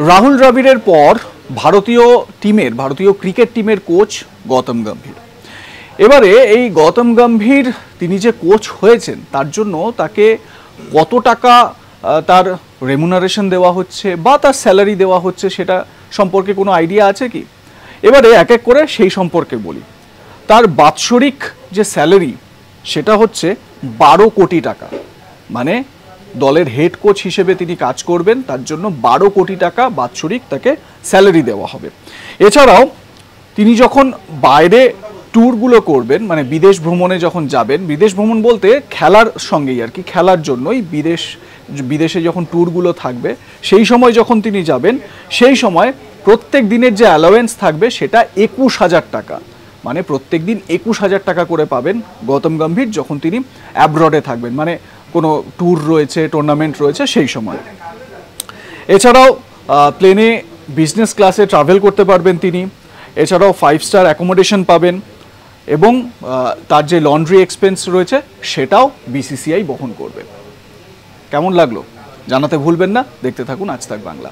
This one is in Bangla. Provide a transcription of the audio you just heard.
রাহুল দ্রাবিড়ের পর ভারতীয় ক্রিকেট টিমের কোচ গৌতম গম্ভীর। এবারে এই গৌতম গম্ভীর তিনি যে কোচ হয়েছেন তার জন্য তাকে কত টাকা তার রেমুনারেশন দেওয়া হচ্ছে বা তার স্যালারি দেওয়া হচ্ছে সেটা সম্পর্কে কোনো আইডিয়া আছে কি? এবারে এক এক করে সেই সম্পর্কে বলি। তার বাৎসরিক যে স্যালারি সেটা হচ্ছে 12 কোটি টাকা, মানে দলের হেড কোচ হিসেবে তিনি কাজ করবেন, তার জন্য 12 কোটি টাকা বাৎসরিক তাকে স্যালারি দেওয়া হবে। এছাড়াও তিনি যখন বাইরে ট্যুরগুলো করবেন, মানে বিদেশ ভ্রমণে যখন যাবেন, বিদেশ ভ্রমণ বলতে খেলার সঙ্গেই আর কি, খেলার জন্যই বিদেশে যখন ট্যুরগুলো থাকবে সেই সময় যখন তিনি যাবেন, সেই সময় প্রত্যেক দিনের যে অ্যালাওয়েন্স থাকবে সেটা 21,000 টাকা, মানে প্রত্যেক দিন 21,000 টাকা করে পাবেন গৌতম গম্ভীর যখন তিনি অ্যাব্রডে থাকবেন, মানে কোনো ট্যুর রয়েছে, টুর্নামেন্ট রয়েছে সেই সময়। এছাড়াও প্লেনে বিজনেস ক্লাসে ট্রাভেল করতে পারবেন তিনি। এছাড়াও 5 স্টার অ্যাকোমোডেশন পাবেন এবং তার যে লন্ড্রি এক্সপেন্স রয়েছে সেটাও বিসিসিআই বহন করবে। কেমন লাগলো জানাতে ভুলবেন না। দেখতে থাকুন আজ তাক বাংলা।